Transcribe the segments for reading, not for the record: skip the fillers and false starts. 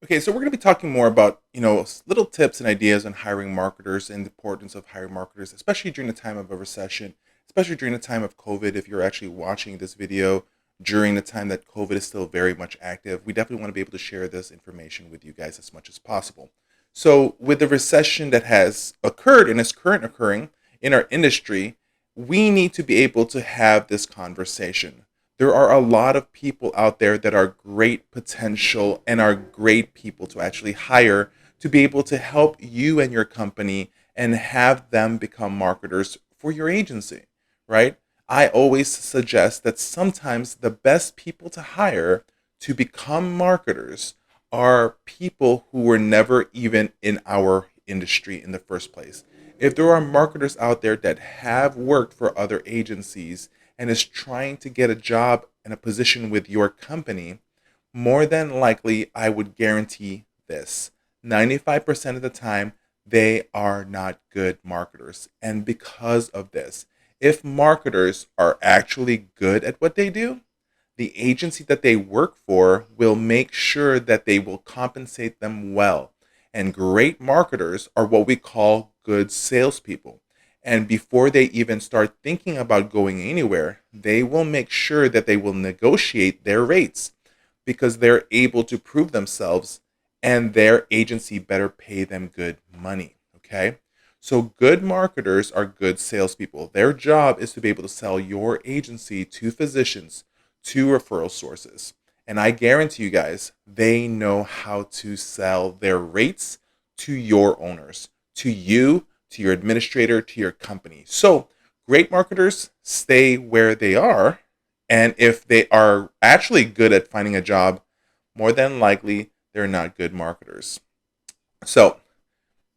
Okay, so we're going to be talking more about, little tips and ideas on hiring marketers and the importance of hiring marketers, especially during the time of a recession, especially during the time of COVID. If you're actually watching this video during the time that COVID is still very much active, we definitely want to be able to share this information with you guys as much as possible. So, with the recession that has occurred and is current occurring in our industry, we need to be able to have this conversation. There are a lot of people out there that are great potential and are great people to actually hire to be able to help you and your company and have them become marketers for your agency, right? I always suggest that sometimes the best people to hire to become marketers are people who were never even in our industry in the first place. If there are marketers out there that have worked for other agencies and is trying to get a job and a position with your company, more than likely, I would guarantee this 95% of the time, they are not good marketers. And because of this, if marketers are actually good at what they do, the agency that they work for will make sure that they will compensate them well. And great marketers are what we call good salespeople. And before they even start thinking about going anywhere, they will make sure that they will negotiate their rates because they're able to prove themselves and their agency better pay them good money. Okay. So good marketers are good salespeople. Their job is to be able to sell your agency to physicians, to referral sources. And I guarantee you guys, they know how to sell their rates to your owners, to you, to your administrator, to your company. So great marketers stay where they are. And if they are actually good at finding a job, more than likely, they're not good marketers. So,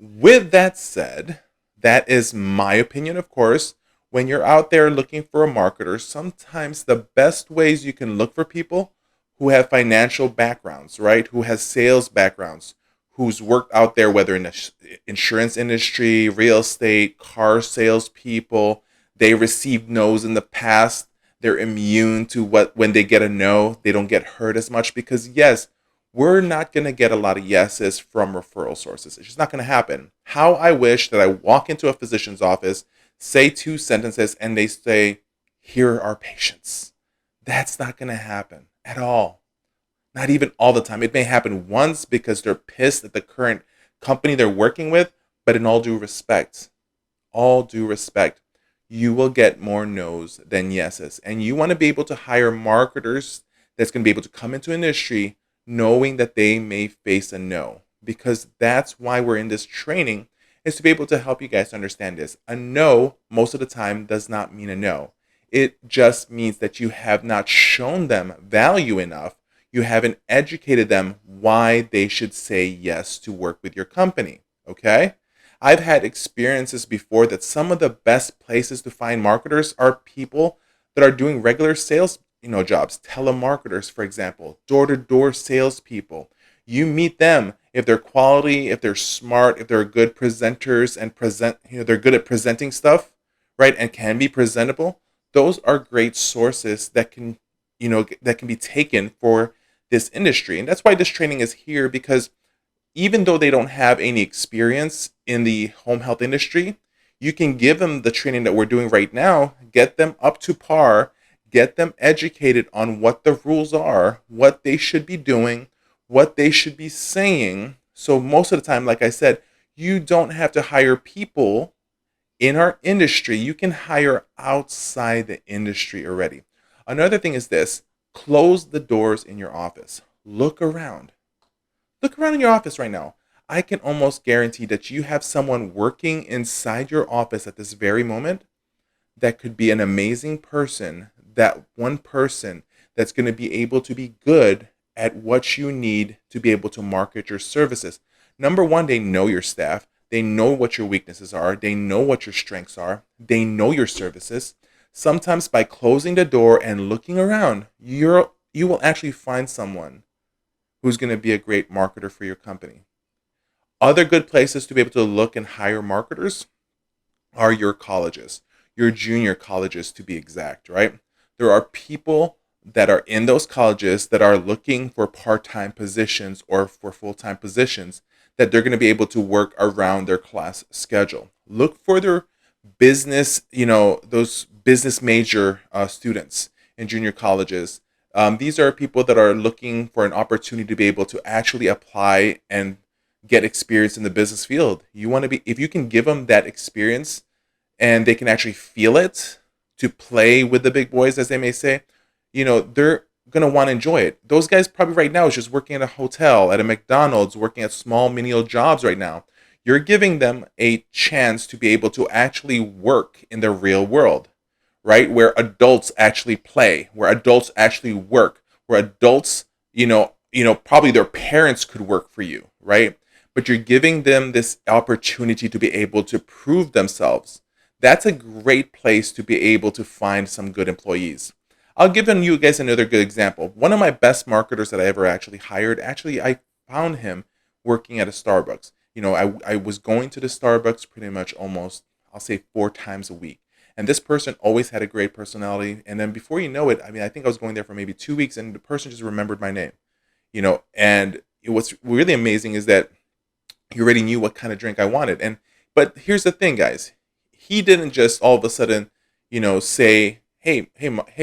with that said, that is my opinion, of course. When you're out there looking for a marketer, sometimes the best ways you can look for people who have financial backgrounds, right? Who has sales backgrounds, who's worked out there, whether in the insurance industry, real estate, car salespeople. They received no's in the past. They're immune to what when they get a no, they don't get hurt as much because yes, we're not going to get a lot of yeses from referral sources. It's just not going to happen. How I wish that I walk into a physician's office, say two sentences, and they say, "Here are our patients." That's not going to happen at all. Not even all the time. It may happen once because they're pissed at the current company they're working with, but in all due respect, you will get more no's than yeses. And you want to be able to hire marketers that's going to be able to come into industry knowing that they may face a no. Because that's why we're in this training, is to be able to help you guys understand this. A no, most of the time, does not mean a no. It just means that you have not shown them value enough. You haven't educated them why they should say yes to work with your company. Okay? I've had experiences before that some of the best places to find marketers are people that are doing regular sales, jobs, telemarketers, for example, door-to-door salespeople. You meet them if they're quality, if they're smart, if they're good presenters and they're good at presenting stuff, right, and can be presentable. Those are great sources that can be taken for this industry, and that's why this training is here because even though they don't have any experience in the home health industry, you can give them the training that we're doing right now, get them up to par, get them educated on what the rules are, what they should be doing, what they should be saying. So, most of the time, like I said, you don't have to hire people in our industry. You can hire outside the industry already. Another thing is this: close the doors in your office, look around. Look around in your office right now. I can almost guarantee that you have someone working inside your office at this very moment that could be an amazing person, that one person that's going to be able to be good at what you need to be able to market your services. Number one, they know your staff. They know what your weaknesses are. They know what your strengths are. They know your services. Sometimes by closing the door and looking around, you will actually find someone who's going to be a great marketer for your company. Other good places to be able to look and hire marketers are your colleges, your junior colleges to be exact, right? There are people that are in those colleges that are looking for part-time positions or for full-time positions that they're going to be able to work around their class schedule. Look for their business, those business major students in junior colleges. These are people that are looking for an opportunity to be able to actually apply and get experience in the business field. You want to be, if you can give them that experience and they can actually feel it to play with the big boys, as they may say, they're going to want to enjoy it. Those guys probably right now is just working at a hotel, at a McDonald's, working at small menial jobs right now. You're giving them a chance to be able to actually work in the real world, right? Where adults actually play, where adults actually work, where adults, probably their parents could work for you, right? But you're giving them this opportunity to be able to prove themselves. That's a great place to be able to find some good employees. I'll give you guys another good example. One of my best marketers that I ever actually hired, I found him working at a Starbucks. I was going to the Starbucks pretty much almost, I'll say 4 times a week. And this person always had a great personality. And then before you know it, I think I was going there for maybe 2 weeks and the person just remembered my name. And what's really amazing is that he already knew what kind of drink I wanted. But here's the thing, guys. He didn't just all of a sudden, say, hey,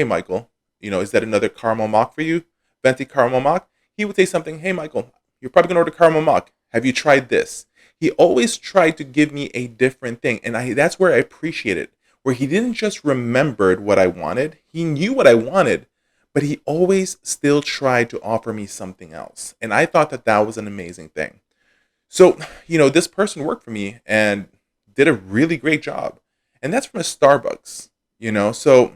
Michael, is that another caramel mock for you? Venti caramel mock? He would say something, hey, Michael, you're probably going to order caramel mock. Have you tried this? He always tried to give me a different thing. And that's where I appreciate it, where he didn't just remembered what I wanted. He knew what I wanted, but he always still tried to offer me something else. And I thought that was an amazing thing. So, this person worked for me and did a really great job. And that's from a Starbucks, So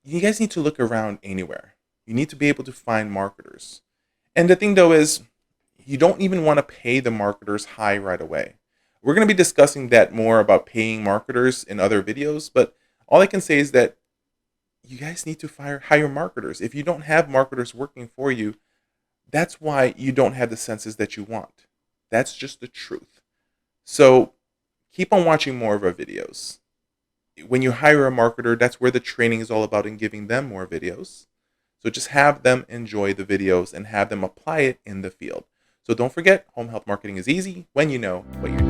you guys need to look around anywhere. You need to be able to find marketers. And the thing though is, you don't even want to pay the marketers high right away. We're going to be discussing that more about paying marketers in other videos, but all I can say is that you guys need to hire marketers. If you don't have marketers working for you, that's why you don't have the census that you want. That's just the truth. So keep on watching more of our videos. When you hire a marketer, that's where the training is all about, in giving them more videos. So just have them enjoy the videos and have them apply it in the field. So don't forget, home health marketing is easy when you know what you're doing.